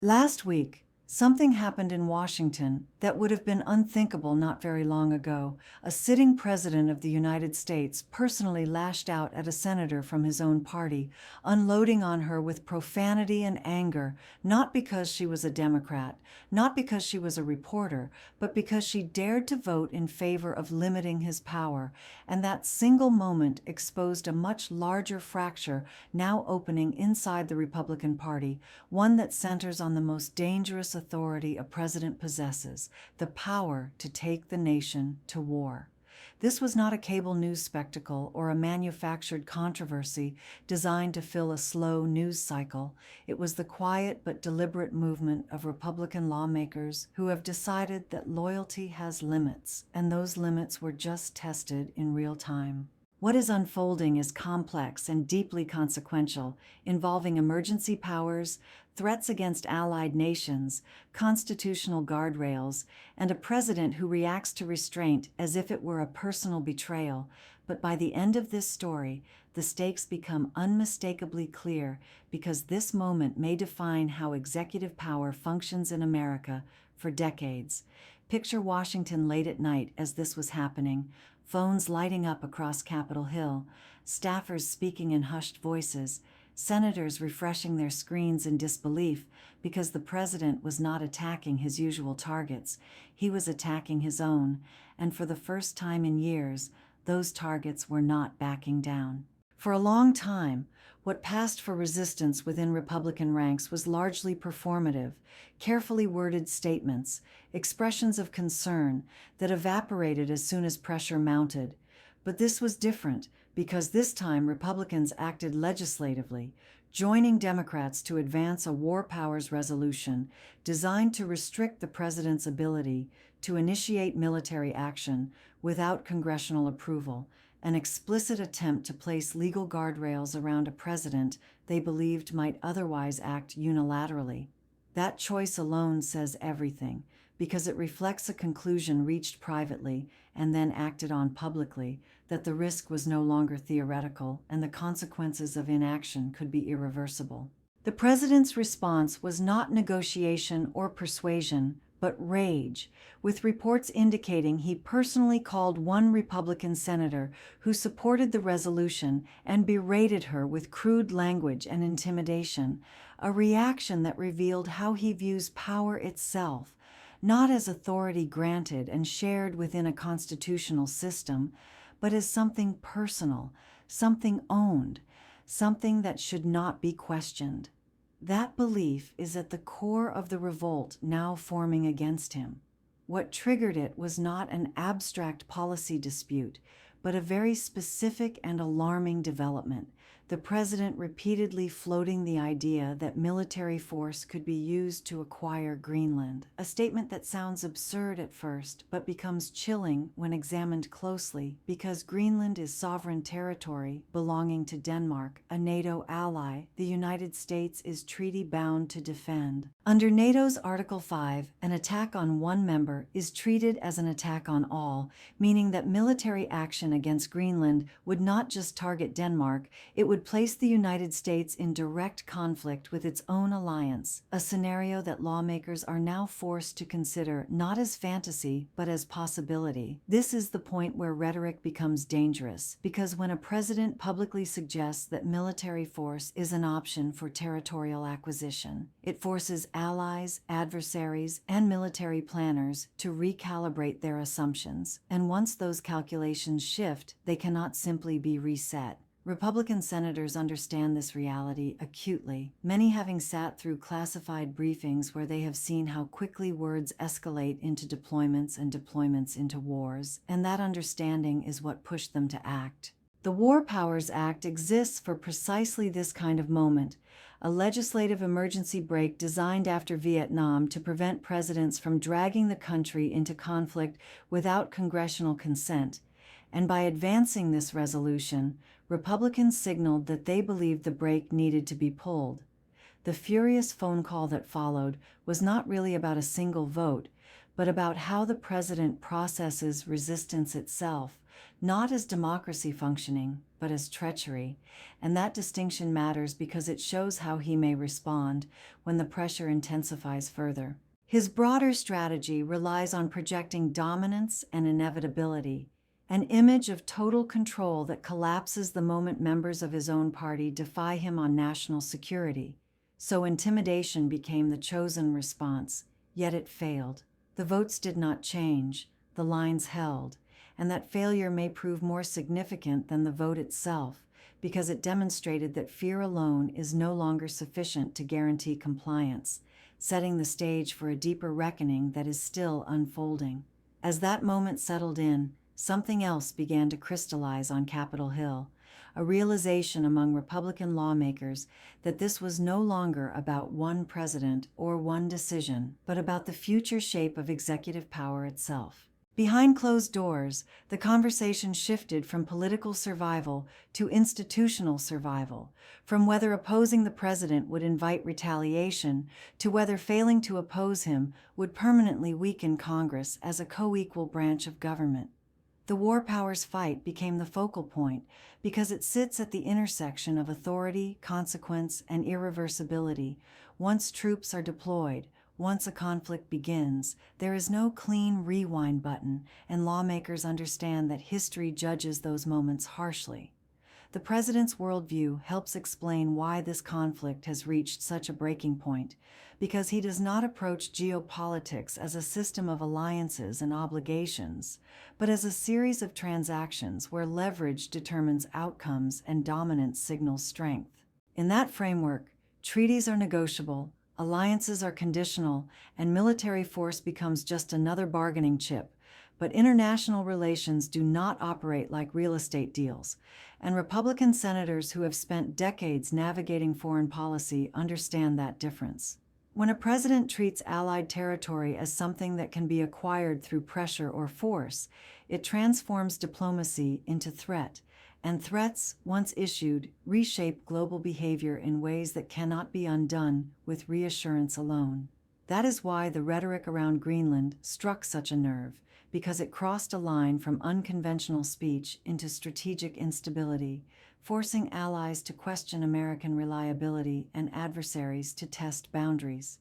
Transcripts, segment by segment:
Last week, something happened in Washington that would have been unthinkable not very long ago. A sitting president of the United States personally lashed out at a senator from his own party, unloading on her with profanity and anger, not because she was a Democrat, not because she was a reporter, but because she dared to vote in favor of limiting his power. And that single moment exposed a much larger fracture now opening inside the Republican Party, one that centers on the most dangerous authority a president possesses, the power to take the nation to war. This was not a cable news spectacle or a manufactured controversy designed to fill a slow news cycle. It was the quiet but deliberate movement of Republican lawmakers who have decided that loyalty has limits, and those limits were just tested in real time. What is unfolding is complex and deeply consequential, involving emergency powers, threats against allied nations, constitutional guardrails, and a president who reacts to restraint as if it were a personal betrayal. But by the end of this story, the stakes become unmistakably clear because this moment may define how executive power functions in America for decades. Picture Washington late at night as this was happening, phones lighting up across Capitol Hill, staffers speaking in hushed voices, senators refreshing their screens in disbelief because the president was not attacking his usual targets, he was attacking his own, and for the first time in years, those targets were not backing down. For a long time, what passed for resistance within Republican ranks was largely performative, carefully worded statements, expressions of concern that evaporated as soon as pressure mounted. But this was different because this time Republicans acted legislatively, joining Democrats to advance a war powers resolution designed to restrict the president's ability to initiate military action without congressional approval, an explicit attempt to place legal guardrails around a president they believed might otherwise act unilaterally. That choice alone says everything, because it reflects a conclusion reached privately and then acted on publicly, that the risk was no longer theoretical and the consequences of inaction could be irreversible. The president's response was not negotiation or persuasion, but rage, with reports indicating he personally called one Republican senator who supported the resolution and berated her with crude language and intimidation, a reaction that revealed how he views power itself, not as authority granted and shared within a constitutional system, but as something personal, something owned, something that should not be questioned. That belief is at the core of the revolt now forming against him. What triggered it was not an abstract policy dispute, but a very specific and alarming development, the president repeatedly floating the idea that military force could be used to acquire Greenland, a statement that sounds absurd at first but becomes chilling when examined closely because Greenland is sovereign territory belonging to Denmark, a NATO ally the United States is treaty-bound to defend. Under NATO's Article 5, an attack on one member is treated as an attack on all, meaning that military action against Greenland would not just target Denmark, it would place the United States in direct conflict with its own alliance, a scenario that lawmakers are now forced to consider not as fantasy but as possibility. This is the point where rhetoric becomes dangerous, because when a president publicly suggests that military force is an option for territorial acquisition, it forces allies, adversaries, and military planners to recalibrate their assumptions, and once those calculations shift, they cannot simply be reset. Republican senators understand this reality acutely, many having sat through classified briefings where they have seen how quickly words escalate into deployments and deployments into wars, and that understanding is what pushed them to act. The War Powers Act exists for precisely this kind of moment, a legislative emergency brake designed after Vietnam to prevent presidents from dragging the country into conflict without congressional consent. And by advancing this resolution, Republicans signaled that they believed the brake needed to be pulled. The furious phone call that followed was not really about a single vote, but about how the president processes resistance itself, not as democracy functioning, but as treachery, and that distinction matters because it shows how he may respond when the pressure intensifies further. His broader strategy relies on projecting dominance and inevitability, an image of total control that collapses the moment members of his own party defy him on national security. So intimidation became the chosen response, yet it failed. The votes did not change, the lines held, and that failure may prove more significant than the vote itself, because it demonstrated that fear alone is no longer sufficient to guarantee compliance, setting the stage for a deeper reckoning that is still unfolding. As that moment settled in, something else began to crystallize on Capitol Hill, a realization among Republican lawmakers that this was no longer about one president or one decision, but about the future shape of executive power itself. Behind closed doors, the conversation shifted from political survival to institutional survival, from whether opposing the president would invite retaliation to whether failing to oppose him would permanently weaken Congress as a co-equal branch of government. The war powers fight became the focal point because it sits at the intersection of authority, consequence, and irreversibility. Once troops are deployed, once a conflict begins, there is no clean rewind button, and lawmakers understand that history judges those moments harshly. The president's worldview helps explain why this conflict has reached such a breaking point, because he does not approach geopolitics as a system of alliances and obligations, but as a series of transactions where leverage determines outcomes and dominance signals strength. In that framework, treaties are negotiable, alliances are conditional, and military force becomes just another bargaining chip. But international relations do not operate like real estate deals, and Republican senators who have spent decades navigating foreign policy understand that difference. When a president treats allied territory as something that can be acquired through pressure or force, it transforms diplomacy into threat, and threats, once issued, reshape global behavior in ways that cannot be undone with reassurance alone. That is why the rhetoric around Greenland struck such a nerve, because it crossed a line from unconventional speech into strategic instability, forcing allies to question American reliability and adversaries to test boundaries.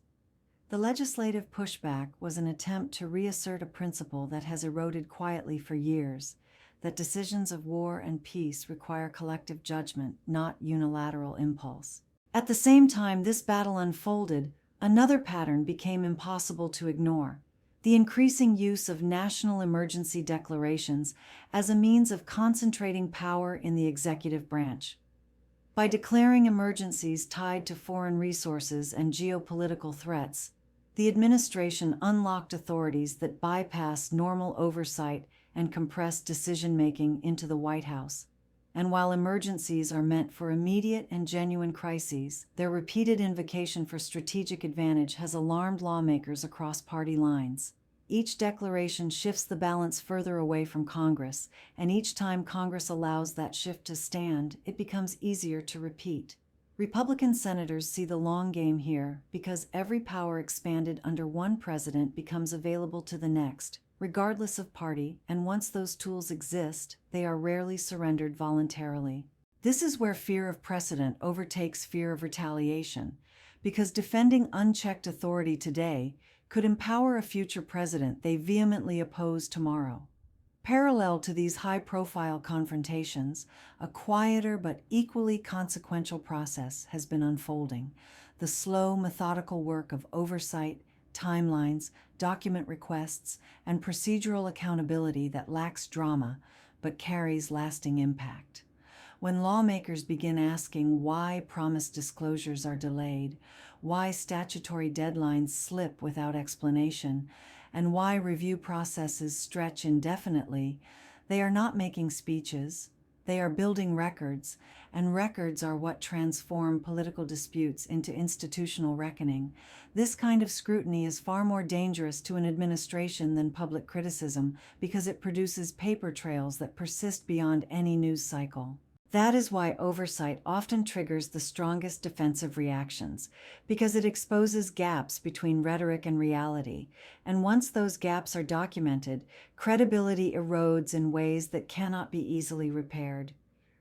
The legislative pushback was an attempt to reassert a principle that has eroded quietly for years, that decisions of war and peace require collective judgment, not unilateral impulse. At the same time this battle unfolded, another pattern became impossible to ignore: the increasing use of national emergency declarations as a means of concentrating power in the executive branch. By declaring emergencies tied to foreign resources and geopolitical threats, the administration unlocked authorities that bypassed normal oversight and compressed decision-making into the White House. And while emergencies are meant for immediate and genuine crises, their repeated invocation for strategic advantage has alarmed lawmakers across party lines. Each declaration shifts the balance further away from Congress, and each time Congress allows that shift to stand, it becomes easier to repeat. Republican senators see the long game here because every power expanded under one president becomes available to the next, regardless of party, and once those tools exist, they are rarely surrendered voluntarily. This is where fear of precedent overtakes fear of retaliation, because defending unchecked authority today could empower a future president they vehemently oppose tomorrow. Parallel to these high-profile confrontations, a quieter but equally consequential process has been unfolding: the slow, methodical work of oversight, timelines, document requests, and procedural accountability that lacks drama but carries lasting impact. When lawmakers begin asking why promised disclosures are delayed, why statutory deadlines slip without explanation, and why review processes stretch indefinitely, they are not making speeches, they are building records, and records are what transform political disputes into institutional reckoning. This kind of scrutiny is far more dangerous to an administration than public criticism because it produces paper trails that persist beyond any news cycle. That is why oversight often triggers the strongest defensive reactions, because it exposes gaps between rhetoric and reality, and once those gaps are documented, credibility erodes in ways that cannot be easily repaired.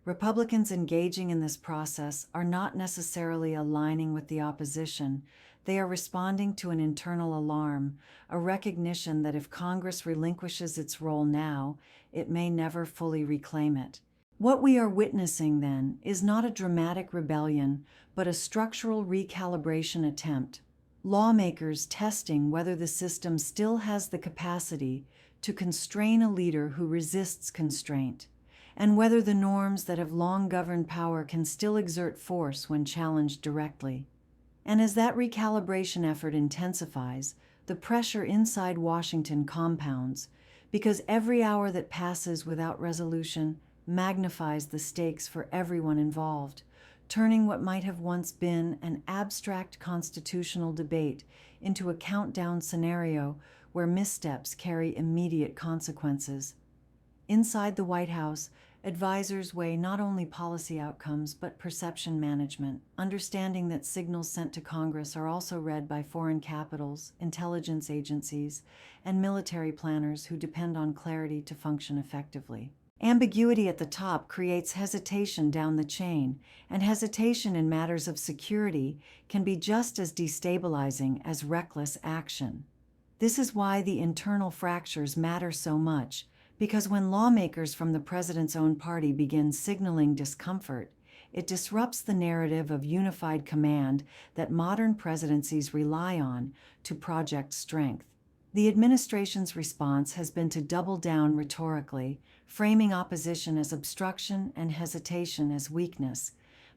Republicans engaging in this process are not necessarily aligning with the opposition. They are responding to an internal alarm, a recognition that if Congress relinquishes its role now, it may never fully reclaim it. What we are witnessing, then, is not a dramatic rebellion, but a structural recalibration attempt. Lawmakers testing whether the system still has the capacity to constrain a leader who resists constraint, and whether the norms that have long governed power can still exert force when challenged directly. And as that recalibration effort intensifies, the pressure inside Washington compounds, because every hour that passes without resolution magnifies the stakes for everyone involved, turning what might have once been an abstract constitutional debate into a countdown scenario where missteps carry immediate consequences. Inside the White House, advisors weigh not only policy outcomes but perception management, understanding that signals sent to Congress are also read by foreign capitals, intelligence agencies, and military planners who depend on clarity to function effectively. Ambiguity at the top creates hesitation down the chain, and hesitation in matters of security can be just as destabilizing as reckless action. This is why the internal fractures matter so much, because when lawmakers from the president's own party begin signaling discomfort, it disrupts the narrative of unified command that modern presidencies rely on to project strength. The administration's response has been to double down rhetorically, framing opposition as obstruction and hesitation as weakness.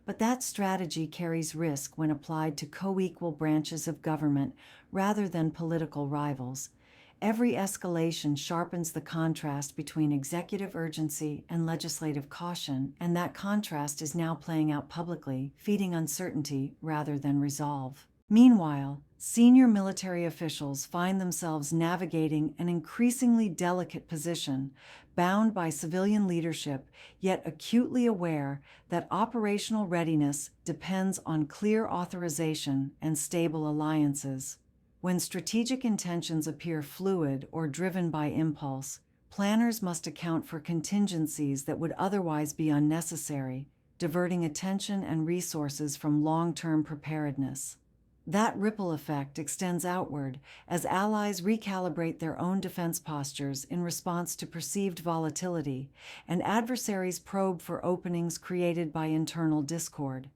But that strategy carries risk when applied to co-equal branches of government rather than political rivals. Every escalation sharpens the contrast between executive urgency and legislative caution, and that contrast is now playing out publicly, feeding uncertainty rather than resolve. Meanwhile, senior military officials find themselves navigating an increasingly delicate position, bound by civilian leadership, yet acutely aware that operational readiness depends on clear authorization and stable alliances. When strategic intentions appear fluid or driven by impulse, planners must account for contingencies that would otherwise be unnecessary, diverting attention and resources from long-term preparedness. That ripple effect extends outward as allies recalibrate their own defense postures in response to perceived volatility, and adversaries probe for openings created by internal discord.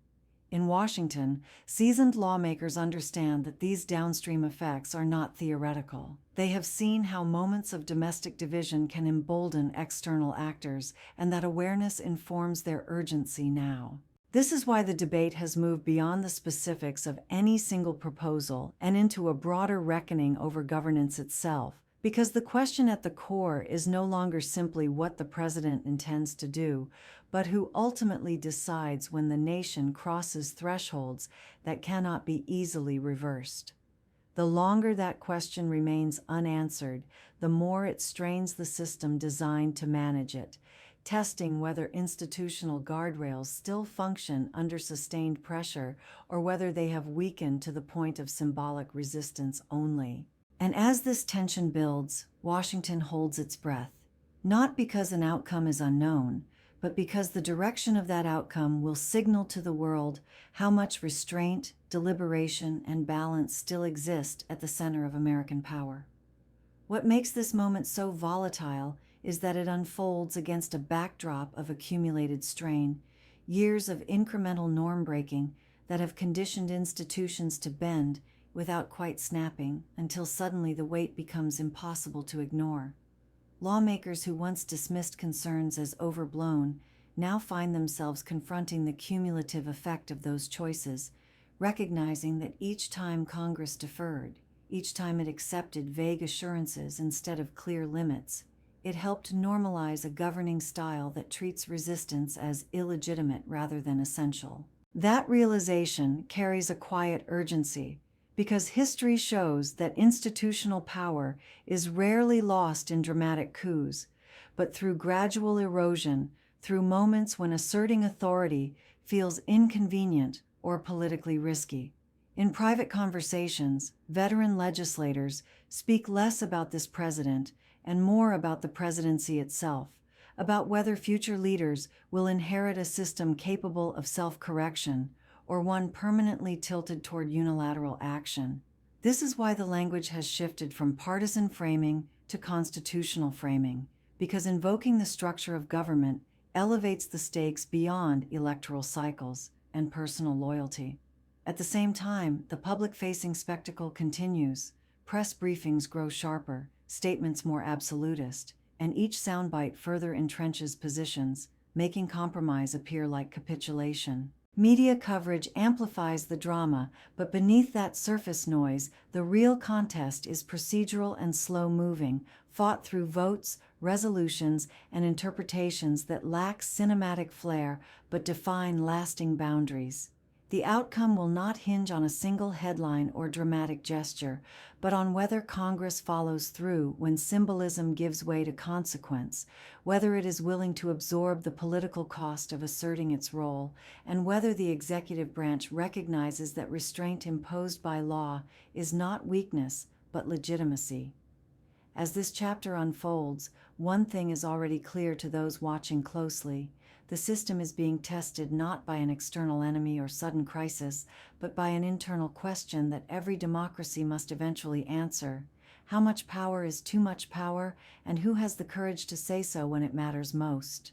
In Washington, seasoned lawmakers understand that these downstream effects are not theoretical. They have seen how moments of domestic division can embolden external actors, and that awareness informs their urgency now. This is why the debate has moved beyond the specifics of any single proposal and into a broader reckoning over governance itself, because the question at the core is no longer simply what the president intends to do, but who ultimately decides when the nation crosses thresholds that cannot be easily reversed. The longer that question remains unanswered, the more it strains the system designed to manage it, testing whether institutional guardrails still function under sustained pressure or whether they have weakened to the point of symbolic resistance only. And as this tension builds, Washington holds its breath, not because an outcome is unknown, but because the direction of that outcome will signal to the world how much restraint, deliberation, and balance still exist at the center of American power. What makes this moment so volatile is that it unfolds against a backdrop of accumulated strain, years of incremental norm breaking that have conditioned institutions to bend without quite snapping until suddenly the weight becomes impossible to ignore. Lawmakers who once dismissed concerns as overblown now find themselves confronting the cumulative effect of those choices, recognizing that each time Congress deferred, each time it accepted vague assurances instead of clear limits, it helped normalize a governing style that treats resistance as illegitimate rather than essential. That realization carries a quiet urgency, because history shows that institutional power is rarely lost in dramatic coups, but through gradual erosion, through moments when asserting authority feels inconvenient or politically risky. In private conversations, veteran legislators speak less about this president and more about the presidency itself, about whether future leaders will inherit a system capable of self-correction or one permanently tilted toward unilateral action. This is why the language has shifted from partisan framing to constitutional framing, because invoking the structure of government elevates the stakes beyond electoral cycles and personal loyalty. At the same time, the public-facing spectacle continues. Press briefings grow sharper, statements more absolutist, and each soundbite further entrenches positions, making compromise appear like capitulation. Media coverage amplifies the drama, but beneath that surface noise, the real contest is procedural and slow-moving, fought through votes, resolutions, and interpretations that lack cinematic flair but define lasting boundaries. The outcome will not hinge on a single headline or dramatic gesture, but on whether Congress follows through when symbolism gives way to consequence, whether it is willing to absorb the political cost of asserting its role, and whether the executive branch recognizes that restraint imposed by law is not weakness, but legitimacy. As this chapter unfolds, one thing is already clear to those watching closely. The system is being tested not by an external enemy or sudden crisis, but by an internal question that every democracy must eventually answer. How much power is too much power, and who has the courage to say so when it matters most?